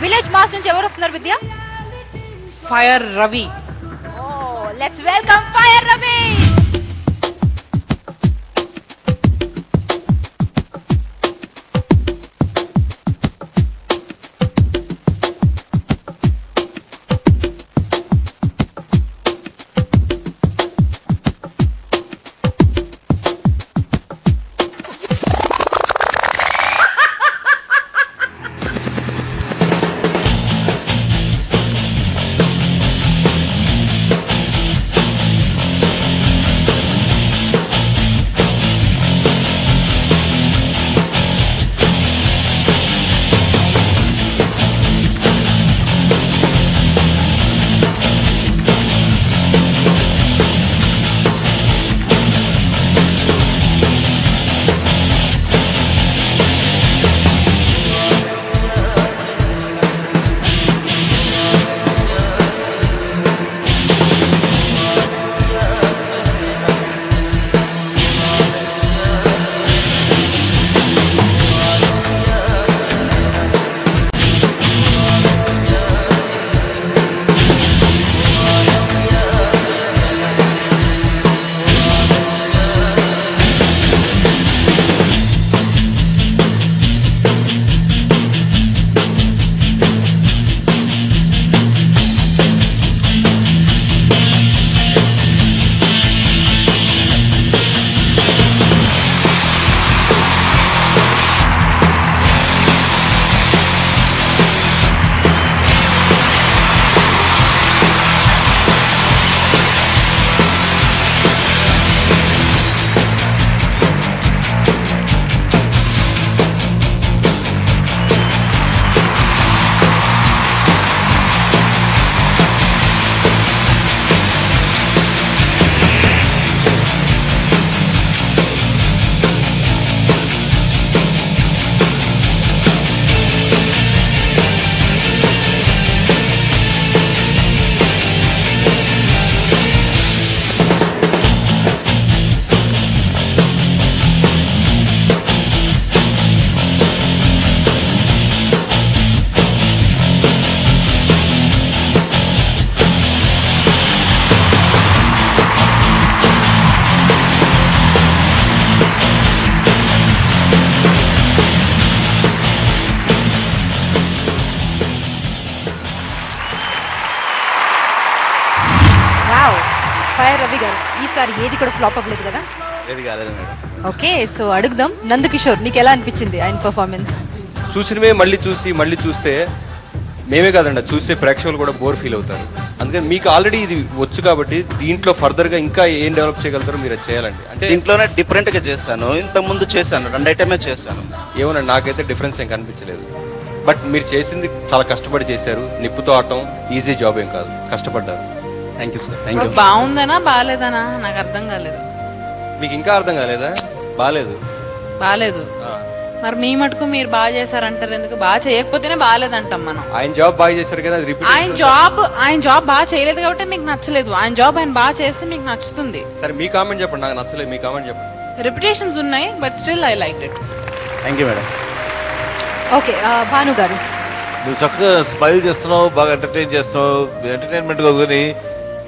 Village mass నుంచి ఎవరు వస్తున్నారు Vidya? Fire Ravi. Let's welcome fire Ravi. Fire Ravi గారు ఈసారి ఏది కూడా ఫ్లాప్ అవ్వలేదు కదా? ఏది కాలేదు మేడం. ఓకే, సో అడుగుదాం. నందకిషోర్, నీకు ఎలా అనిపించింది ఆయన పర్ఫార్మెన్స్? చూసినవే మళ్ళీ చూస్తే మేమే కాదండి, చూసే ప్రేక్షకులు కూడా బోర్ ఫీల్ అవుతారు. అందుకని మీకు ఆల్రెడీ ఇది వచ్చు కాబట్టి దీంట్లో ఫర్దర్ గా ఇంకా ఏం డెవలప్ చేయగలుగుతారో మీరు చేయాలండి. అంటే దీంట్లోనే డిఫరెంట్ గా చేశాను, ఇంత ముందు చేశాను, 2 ఐటమే చేశాను. ఏమోనండి, నాకైతే డిఫరెన్స్ ఏం కనిపించలేదు. బట్ మీరు చేసింది చాలా కష్టపడి చేశారు. నిప్పుతో ఆడటం ఈజీ జాబ్ ఏం కాదు, కష్టపడ్డారు. Thank you sir. Thank you. బాగుందనా బాగాలేదనా నాకు అర్థం కాలేదు. మీకు ఇంకా అర్థం కాలేదా? బాలేదు. మరి మీ మటుకు మీరు బాగా చేశారంటారు ఎందుకు? బాగా చేయకపోతేనే బాగాలేదంటాం మనం. ఆయన జాబ్ బాగా చేశారు కదా, ఆయన జాబ్ బాగా చేయలేదు కాబట్టి మీకు నచ్చలేదు. ఆయన జాబ్ ఆయన బాగా చేస్తే మీకు నచ్చుతుంది. సరే మీ కామెంట్ చెప్పండి, నాకు నచ్చలేదు, మీ కామెంట్ చెప్పండి. రెప్యుటేషన్స్ ఉన్నాయి but still I like it. Thank you madam. Okay, Bhanu గారు, నువ్వు చక్కగా స్మైల్ చేస్తున్నావు, బాగా ఎంటర్టైన్ చేస్తున్నావు. ఎంటర్టైన్మెంట్ కాదు కానీ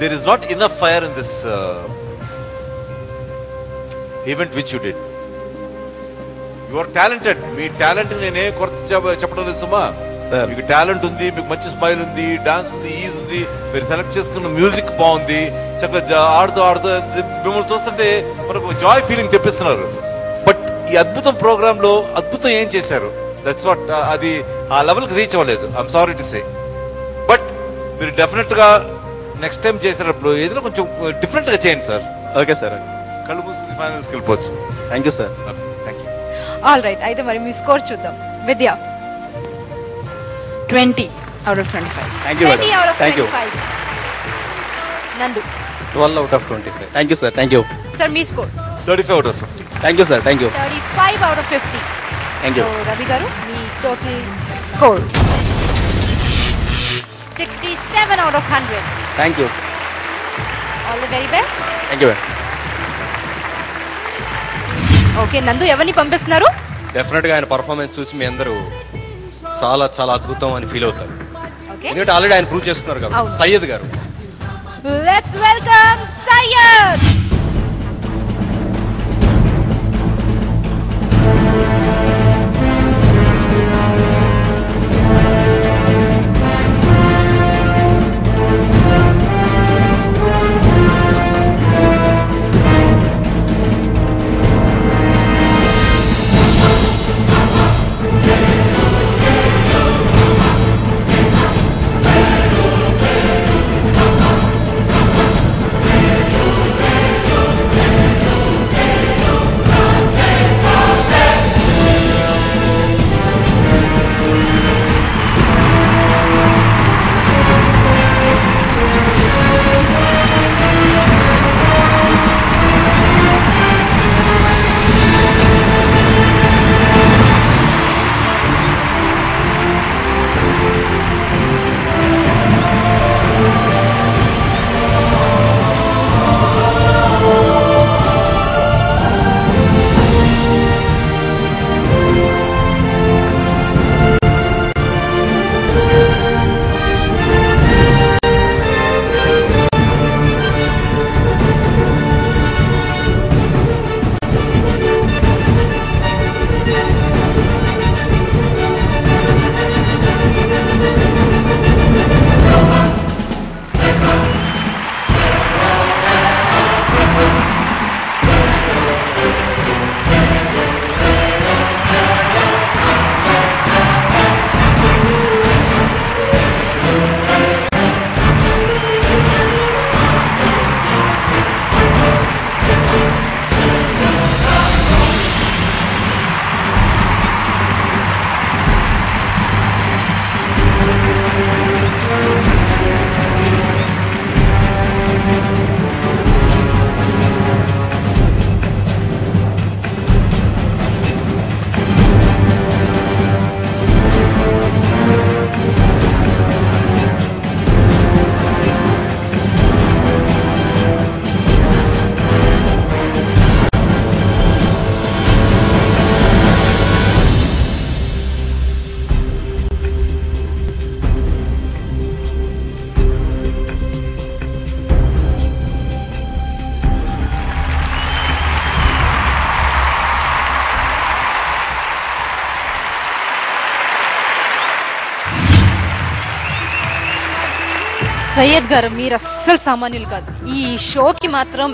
there is not enough fire in this event which you did. You are talented. మీ టాలెంట్ నేనే కొత్త చెప్పడం లేదు సుమా. మీకు టాలెంట్ ఉంది, మీకు మంచి స్మైల్ ఉంది, డాన్స్ ఉంది, ఈజ్ ఉంది, మీరు సెలెక్ట్ చేసుకున్న మ్యూజిక్ బాగుంది. చక్కగా ఆడుతూ మిమ్మల్ని చూస్తుంటే మనకు జాయ్ ఫీలింగ్ తెప్పిస్తున్నారు. బట్ ఈ అద్భుతం ప్రోగ్రామ్ లో అద్భుతం ఏం చేశారు? దట్స్ వాట్, అది ఆ లెవెల్కి రీచ్ అవ్వలేదు. I'm sorry to say. But మీరు డెఫినెట్ గా నెక్స్ట్ టైం చేసేటప్పుడు ఏదైనా కొంచెం డిఫరెంట్ గా చేయండి సార్. Okay sir. కళ్ళు మూసుకుని ఫైనల్స్కి వెళ్ళిపోవచ్చు. Thank you sir. Thank you. All right, అయితే మరి మీ స్కోర్ చూద్దాం. Vidya 20 out of 25. Thank you madam. Thank you. Nandu 12 out of 25. Thank you sir. Thank you. Sir మీ score 35 out of 50. Thank you sir. Thank you. 35 out of 50. Thank you. So Ravi గారు మీ total score 67 out of 100. Thank you sir. All the very best. Thank you. Okay, నందు ఎవరిని పంపిస్తున్నారు? Definite గా ఆయన performance చూసి మీ అందరూ చాలా చాలా అద్భుతం అని ఫీల్ అవుతారు. ఓకే, ఎందుకంటే ఆల్రెడీ ఆయన ప్రూవ్ చేస్తున్నారు కాబట్టి. అవును. సయ్యద్ గారు, లెట్స్ వెల్కమ్ సయ్యద్. సయ్యద్ గారు, మీరు అస్సలు సామాన్యులు కాదు. ఈ షోకి మాత్రం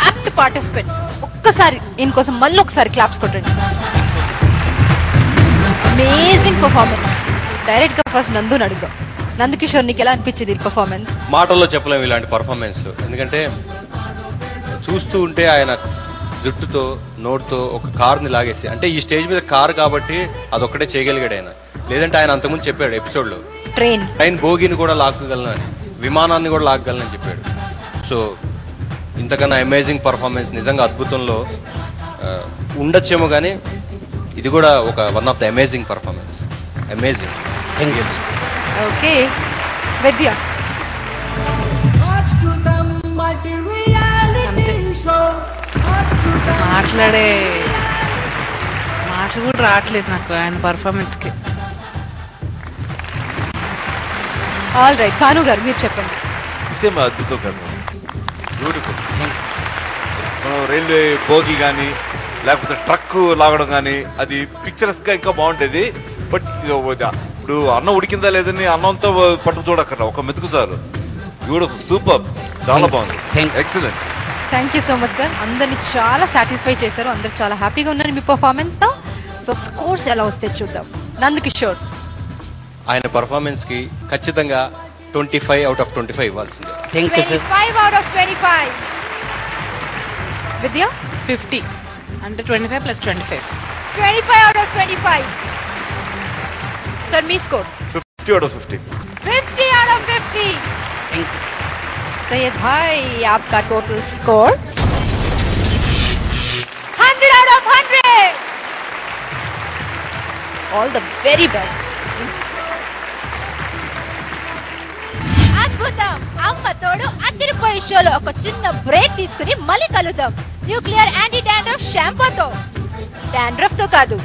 యాప్ట్ పార్టిసిపెంట్స్. ఒక్కసారి ఇంకోసం మళ్ళీ ఒకసారి క్లాప్స్ కొట్టండి. Amazing performance. డైరెక్ట్ గా ఫస్ట్ నందుని అడుగుదాం. నందకిషోర్, నీకు ఎలా అనిపించింది ఈ పర్ఫార్మెన్స్? మాటల్లో చెప్పలేము ఇలాంటి పర్ఫార్మెన్స్. ఎందుకంటే చూస్తూ ఉంటే ఆయన జుట్టుతో నోటుతో ఒక కార్ని లాగేసి, అంటే ఈ స్టేజ్ మీద కార్ కాబట్టి అదొక్కటే చేయగలిగాడు ఆయన. లేదంటే ఆయన అంతకుముందు చెప్పాడు ఎపిసోడ్లో, ట్రైన్ బోగిని కూడా లాక్కగలను అని, విమానాన్ని కూడా లాగగలను అని చెప్పాడు. సో ఇంతకన్నా అమేజింగ్ పర్ఫార్మెన్స్ నిజంగా అద్భుతంలో ఉండొచ్చేమో, కానీ ఇది కూడా ఒక one of the amazing performance. Amazing. Okay, Vidya. మాట్లాడే మాటలు కూడా రావట్లేదు నాకు ఆయన పర్ఫార్మెన్స్ కి. ఆల్ రైట్, భాను గారు మీరు చెప్పండి. సేమ్ అద్భుతం కదా, బ్యూటిఫుల్. రైల్వే బోగి కానీ లేకపోతే ట్రక్ లాగడం కానీ అది పిక్చరస్ గా ఇంకా బాగుంటేది. బట్ ఇప్పుడు అన్నం ఉడికిందా లేదని అన్నంతో పట్టు చూడక్కడ ఒక మెతుకు సార్. బ్యూటిఫుల్, సూపర్, చాలా బాగుంది, excellent. Thank you so much sir. అందరిని చాలా సాటిస్ఫై చేశారు, అందరు చాలా హ్యాపీగా ఉన్నారు మీ పర్ఫార్మెన్స్ తో. సో స్కోర్స్ ఎలా వస్తే చూద్దాం. నందకిషోర్, ఆయన పర్ఫార్మెన్స్ కి ఖచ్చితంగా 25 out of 25 ఇవ్వాల్సిందే. 25 out of 25. విద్య 50, అంటే 25 + 25. 25 out of 25. సార్ మీ score? 50 out of 50. 50 out of 50. Syed भाई, आपका total score 100 out of 100. All the very best. అద్భుతం. అమ్మ తోడు అదిరిపోయే షోలో ఒక చిన్న బ్రేక్ తీసుకుని మళ్ళీ కలుద్దాం. న్యూక్లియర్ యాంటీ డాండ్రఫ్ షాంపూతో. డాండ్రఫ్ తో కాదు,